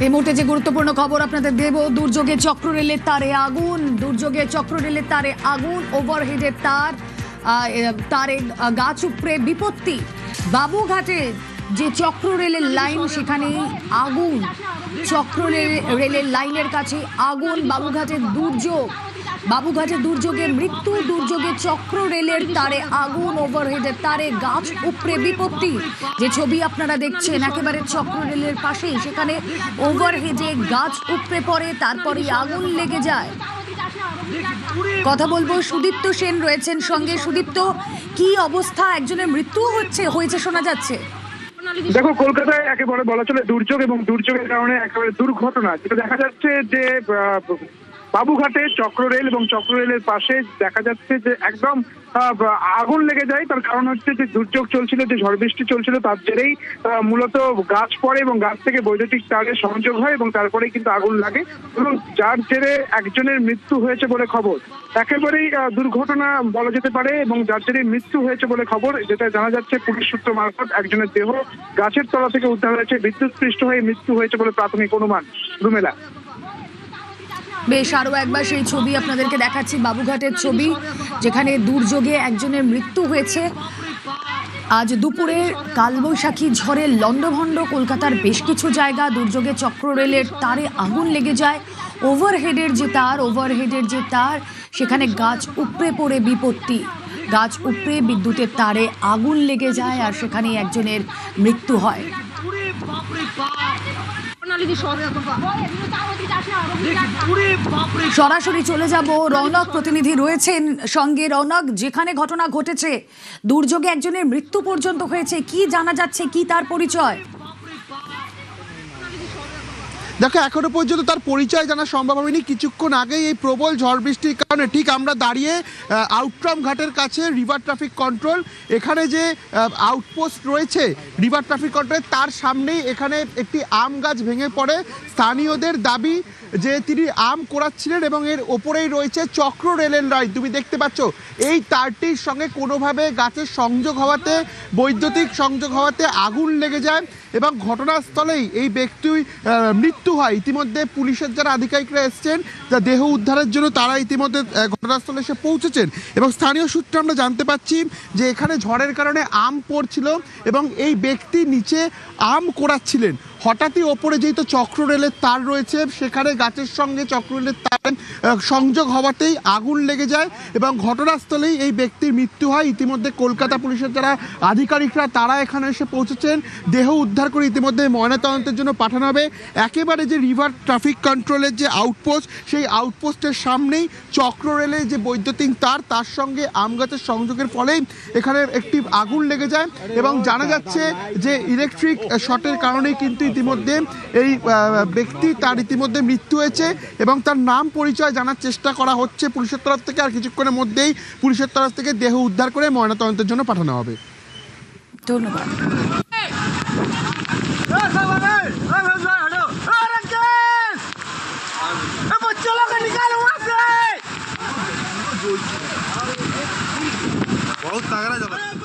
এই মুহূর্তে যে গুরুত্বপূর্ণ খবর আপনাদের দেব, দুর্যোগে চক্ররেলের তারে আগুন, দুর্যোগে চক্ররেলের তারে আগুন, ওভারহেডের তারে গাছ উপড়ে বিপত্তি। বাবুঘাটে যে চক্ররেলের লাইন সেখানে আগুন, চক্ররেলের লাইনের কাছে আগুন। বাবুঘাটে দুর্যোগে মৃত্যু, দুর্যোগে চক্র রেলের তারে আগুন, ওভারহেডের তারে গাছ উপড়ে বিপত্তি। যে ছবি আপনারা দেখছেন একেবারে চক্র রেলের পাশেই, সেখানে ওভারহেডে গাছ উপড়ে পড়ে, তারপরেই আগুন লেগে যায়। কথা বলবো, সুদীপ্ত সেন রয়েছেন সঙ্গে। সুদীপ্ত, কি অবস্থা? একজনের মৃত্যু হয়েছে শোনা যাচ্ছে। দেখো, কলকাতায় একেবারে বলা চলে দুর্যোগ, এবং দুর্যোগের কারণে একেবারে দুর্ঘটনা যেটা দেখা যাচ্ছে যে বাবুঘাটে চক্ররেল এবং চক্ররেলের পাশে দেখা যাচ্ছে যে একদম আগুন লেগে যায়। তার কারণ হচ্ছে যে দুর্যোগ চলছিল, যে ঝড় বৃষ্টি চলছিল, তার জেরেই মূলত গাছ পড়ে এবং গাছ থেকে বৈদ্যুতিক তারের সংযোগ হয় এবং তারপরেই কিন্তু আগুন লাগে, এবং যার জেরে একজনের মৃত্যু হয়েছে বলে খবর। একেবারেই দুর্ঘটনা বলা যেতে পারে, এবং যার জেরে মৃত্যু হয়েছে বলে খবর, যেটা জানা যাচ্ছে পুলিশ সূত্র মারফত। একজনের দেহ গাছের তলা থেকে উদ্ধার হয়েছে, বিদ্যুৎস্পৃষ্ট হয়ে মৃত্যু হয়েছে বলে প্রাথমিক অনুমান। রুমেলা, বেশ, আরও একবার সেই ছবি আপনাদেরকে দেখাচ্ছি, বাবুঘাটের ছবি, যেখানে দুর্যোগে একজনের মৃত্যু হয়েছে। আজ দুপুরে কালবৈশাখী ঝড়ে লণ্ডভণ্ড কলকাতার বেশ কিছু জায়গা। দুর্যোগে চক্র রেলের তারে আগুন লেগে যায়। ওভারহেডের যে তার সেখানে গাছ উপড়ে পড়ে বিপত্তি। গাছ উপড়ে বিদ্যুতের তারে আগুন লেগে যায়, আর সেখানে একজনের মৃত্যু হয়। সরাসরি চলে যাব, রৌনক প্রতিনিধি রয়েছেন সঙ্গে। রৌনক, যেখানে ঘটনা ঘটেছে, দুর্যোগে একজনের মৃত্যু পর্যন্ত হয়েছে, কি জানা যাচ্ছে, কি তার পরিচয়? দেখো, এখনো পর্যন্ত তার পরিচয় জানা সম্ভব হয়নি। কিছুক্ষণ আগেই এই প্রবল ঝড় বৃষ্টির কারণে ঠিক আমরা দাঁড়িয়ে আউটরাম ঘাটের কাছে রিভার ট্রাফিক কন্ট্রোল, এখানে যে আউটপোস্ট রয়েছে রিভার ট্রাফিক কন্ট্রোল, তার সামনেই এখানে একটি আম গাছ ভেঙে পড়ে। স্থানীয়দের দাবি যে তিনি আম কোড়াচ্ছিলেন এবং এর ওপরেই রয়েছে চক্র রেলের লাইন। তুমি দেখতে পাচ্ছ এই তারটির সঙ্গে কোনোভাবে গাছের সংযোগ হওয়াতে, বৈদ্যুতিক সংযোগ হওয়াতে আগুন লেগে যায় এবং ঘটনাস্থলেই এই ব্যক্তির মৃত্যু হয়। ইতিমধ্যে পুলিশের যারা আধিকারিকরা এসছেন, যা দেহ উদ্ধারের জন্য, তারা ইতিমধ্যে ঘটনাস্থলে এসে পৌঁছেছেন। এবং স্থানীয় সূত্রে আমরা জানতে পাচ্ছি যে এখানে ঝড়ের কারণে আম পড়ছিল এবং এই ব্যক্তি নিচে আম কোড়াচ্ছিলেন। হঠাৎই ওপরে যেহেতু চক্র রেলের তার রয়েছে, সেখানে গাছের সঙ্গে চক্র রেলের তার সংযোগ হওয়াতেই আগুন লেগে যায় এবং ঘটনাস্থলেই এই ব্যক্তির মৃত্যু হয়। ইতিমধ্যে কলকাতা পুলিশের যারা আধিকারিকরা তারা এখানে এসে পৌঁছেছেন। দেহ উদ্ধার করে ইতিমধ্যে ময়নাতদন্তের জন্য পাঠানো হবে। একেবারে যে রিভার ট্রাফিক কন্ট্রোলের যে আউটপোস্ট, সেই আউটপোস্টের সামনেই চক্র রেলের যে বৈদ্যুতিক তার সঙ্গে আম গাছের সংযোগের ফলেই এখানে একটি আগুন লেগে যায় এবং জানা যাচ্ছে যে ইলেকট্রিক শর্টের কারণেই কিন্তু ইতিমধ্যে এই ব্যক্তি তার ইতিমধ্যে মৃত্যু হয়েছে এবং তার নাম পরিচয় জানার চেষ্টা করা হচ্ছে পুলিশের তরফ থেকে। আর কিছুক্ষণের মধ্যেই পুলিশের তরফ থেকে দেহ উদ্ধার করে ময়নাতদন্তের জন্য পাঠানো হবে। ধন্যবাদ।